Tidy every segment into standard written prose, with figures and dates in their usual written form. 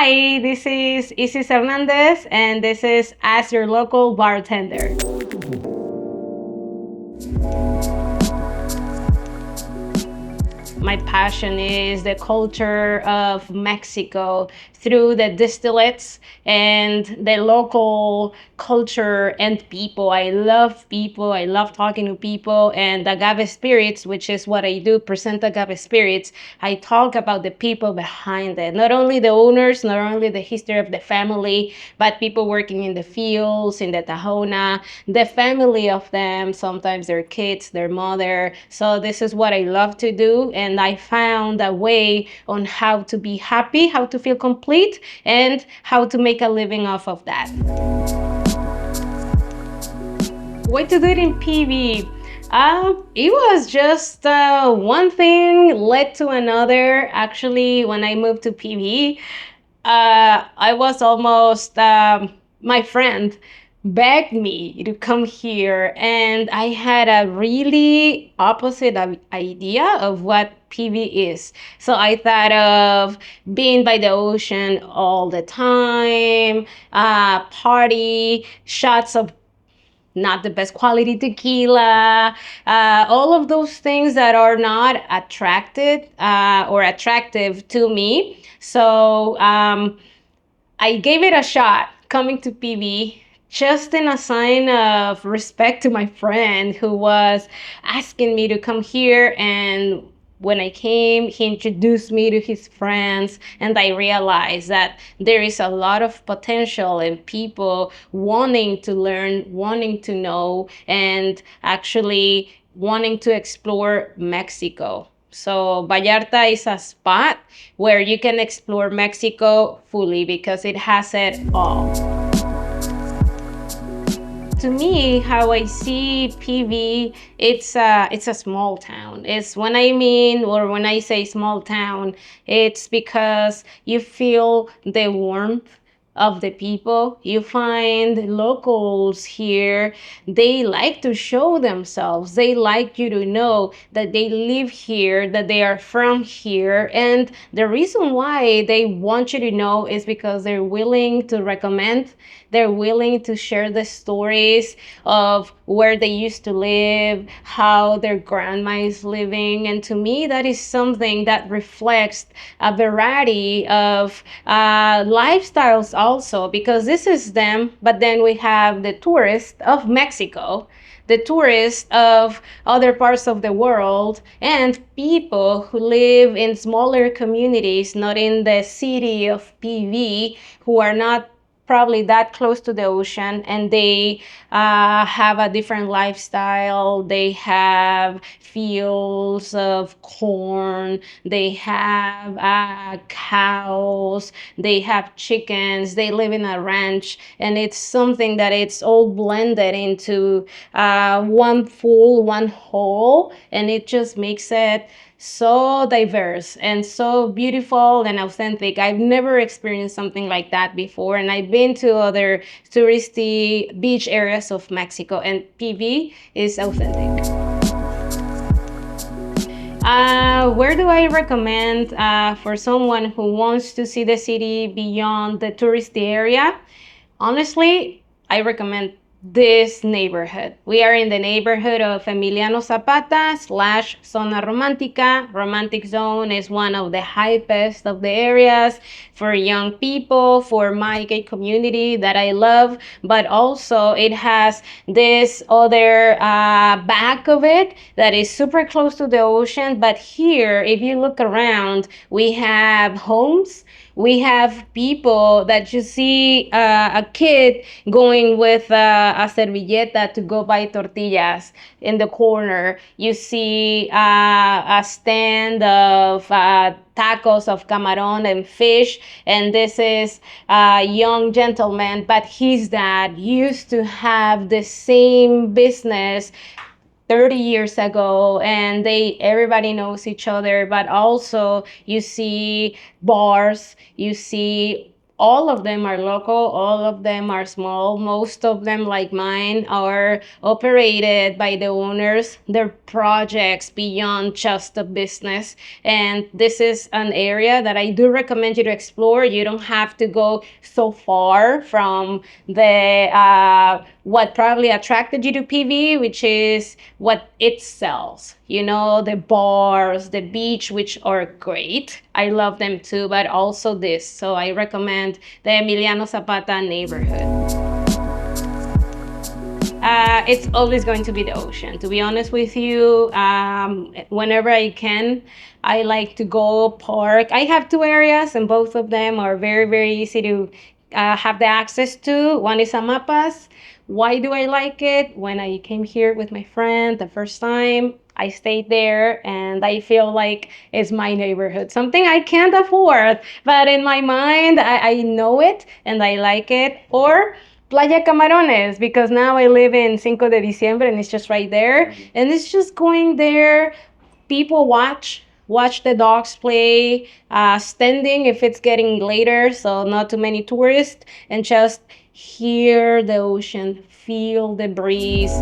Hi, this is Isis Hernández, and this is As Your Local Bartender. My passion is the culture of Mexico through the distillates and the local culture and people. I love people. I love talking to people. And Agave Spirits, which is what I do, present Agave Spirits, I talk about the people behind it. Not only the owners, not only the history of the family, but people working in the fields, in the Tahona, the family of them, sometimes their kids, their mother. So this is what I love to do. And I found a way on how to be happy, how to feel complete, and how to make a living off of that. Way to do it in PV. It was just one thing led to another. Actually, when I moved to PV, I was almost, my friend begged me to come here, and I had a really opposite idea of what PV is. So I thought of being by the ocean all the time, party, shots of not the best quality tequila, all of those things that are not attracted or attractive to me. So I gave it a shot coming to PV just in a sign of respect to my friend who was asking me to come here. And when I came, he introduced me to his friends, and I realized that there is a lot of potential in people wanting to learn, wanting to know, and actually wanting to explore Mexico. So Vallarta is a spot where you can explore Mexico fully because it has it all. To me, how I see PV, it's a small town. It's when I mean, or when I say small town, it's because you feel the warmth of the people. You find locals here, they like to show themselves. They like you to know that they live here, that they are from here. And the reason why they want you to know is because they're willing to recommend, they're willing to share the stories of where they used to live, how their grandma is living. And to me, that is something that reflects a variety of lifestyles also, because this is them, but then we have the tourists of Mexico, the tourists of other parts of the world, and people who live in smaller communities, not in the city of PV, who are not probably that close to the ocean, and they have a different lifestyle. They have fields of corn, they have cows, they have chickens, they live in a ranch, and it's something that it's all blended into one whole, and it just makes it so diverse and so beautiful and authentic. I've never experienced something like that before, and I've been to other touristy beach areas of Mexico, and PV is authentic. Where do I recommend for someone who wants to see the city beyond the touristy area? Honestly, I recommend this neighborhood. We are in the neighborhood of Emiliano Zapata / Zona Romántica. Romantic Zone is one of the hypest of the areas for young people, for my gay community that I love, but also it has this other back of it that is super close to the ocean. But here, if you look around, we have homes, we have people that you see a kid going with a servilleta to go buy tortillas in the corner. You see a stand of tacos of camarón and fish, and this is a young gentleman, but his dad used to have the same business 30 years ago, and everybody knows each other. But also you see bars, you see all of them are local, all of them are small. Most of them, like mine, are operated by the owners. They're projects beyond just a business. And this is an area that I do recommend you to explore. You don't have to go so far from the what probably attracted you to PV, which is what it sells. You know, the bars, the beach, which are great. I love them too, but also this. So I recommend the Emiliano Zapata neighborhood. It's always going to be the ocean. To be honest with you, whenever I can, I like to go park. I have two areas, and both of them are very, very easy to have the access to. One is Amapas. Why do I like it? When I came here with my friend the first time, I stayed there and I feel like it's my neighborhood. Something I can't afford, but in my mind, I know it and I like it. Or Playa Camarones, because now I live in Cinco de Diciembre and it's just right there. And it's just going there. People watch the dogs play, standing if it's getting later, so not too many tourists, and just hear the ocean, feel the breeze.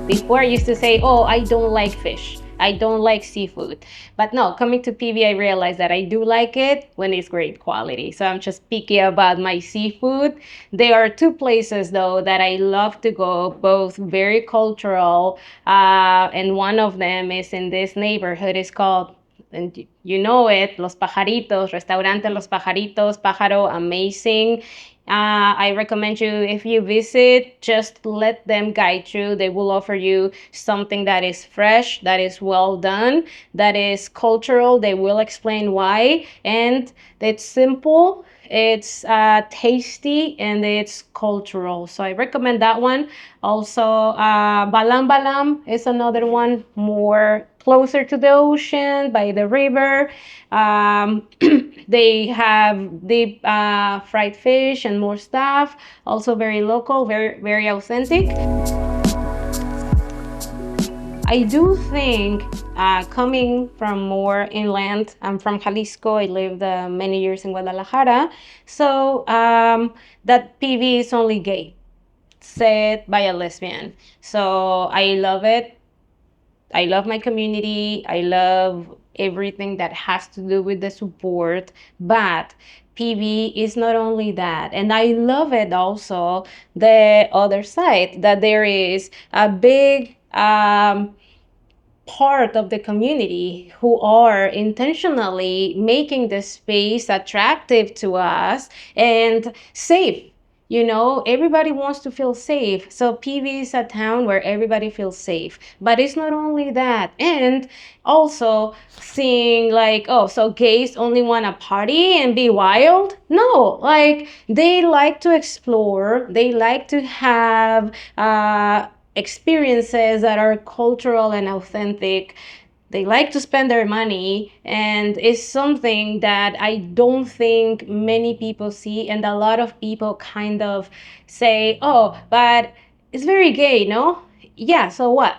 Before I used to say, oh, I don't like fish. I don't like seafood. But no, coming to PV, I realized that I do like it when it's great quality. So I'm just picky about my seafood. There are two places, though, that I love to go, both very cultural. And one of them is in this neighborhood. It's called, and you know it, Los Pajaritos, Restaurante Los Pajaritos, Pájaro, amazing. I recommend you, if you visit, just let them guide you. They will offer you something that is fresh, that is well done, that is cultural. They will explain why. And it's simple, it's tasty, and it's cultural. So I recommend that one. Also, Balam is another one, more closer to the ocean, by the river. They have deep fried fish and more stuff. Also very local, very, very authentic. I do think coming from more inland, I'm from Jalisco. I lived many years in Guadalajara. So that PV is only gay, said by a lesbian. So I love it. I love my community. I love everything that has to do with the support. But PV is not only that. And I love it also, the other side, that there is a big part of the community who are intentionally making the space attractive to us and safe. You know, everybody wants to feel safe. So PV is a town where everybody feels safe. But it's not only that. And also seeing like, oh, so gays only want to party and be wild? No, like they like to explore. They like to have experiences that are cultural and authentic. They like to spend their money, and it's something that I don't think many people see. And a lot of people kind of say, oh, but it's very gay, no? Yeah, so what?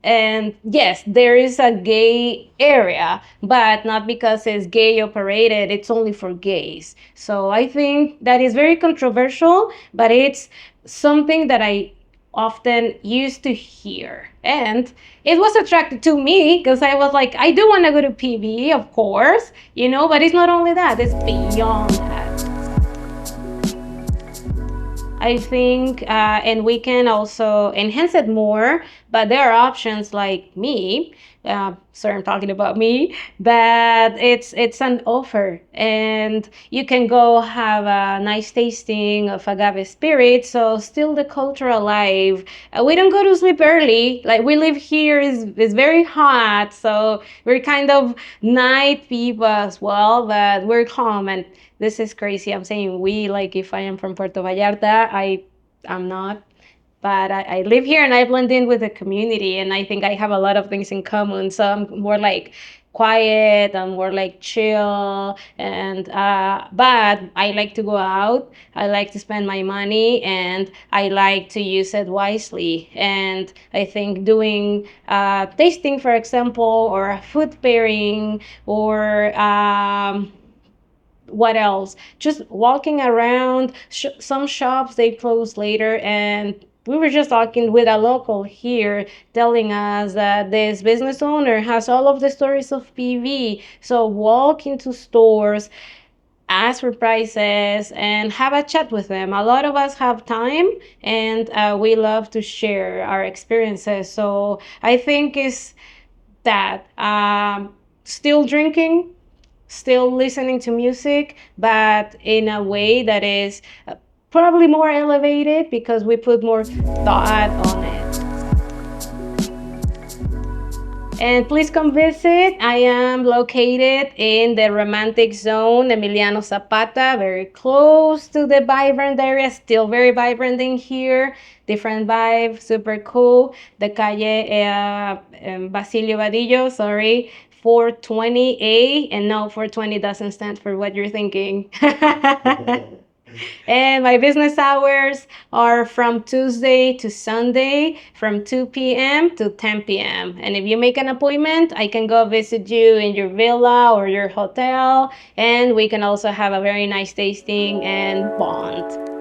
And yes, there is a gay area, but not because it's gay operated, it's only for gays. So I think that is very controversial, but it's something that I often used to hear. And it was attracted to me because I was like, I do want to go to PV, of course, you know, but it's not only that, it's beyond that. I think, and we can also enhance it more, but there are options like me, sorry, I'm talking about me, that it's an offer, and you can go have a nice tasting of agave spirit, so still the culture alive. We don't go to sleep early, like we live here is very hot, so we're kind of night people as well, but we're calm. And this is crazy. I'm saying we, like if I am from Puerto Vallarta, I'm not. But I live here and I blend in with the community, and I think I have a lot of things in common. So I'm more like quiet, I'm more like chill, and but I like to go out. I like to spend my money, and I like to use it wisely. And I think doing tasting, for example, or a food pairing, or what else? Just walking around. Some shops they close later, and we were just talking with a local here telling us that this business owner has all of the stories of PV. So walk into stores, ask for prices, and have a chat with them. A lot of us have time, and we love to share our experiences. So I think it's that still drinking, still listening to music, but in a way that is probably more elevated because we put more thought on it. And please come visit. I am located in the romantic zone, Emiliano Zapata, very close to the vibrant area, still very vibrant in here. Different vibe, super cool. The calle Basilio Vadillo, sorry, 420A. And no, 420 doesn't stand for what you're thinking. And my business hours are from Tuesday to Sunday from 2 p.m. to 10 p.m. And if you make an appointment, I can go visit you in your villa or your hotel. And we can also have a very nice tasting and bond.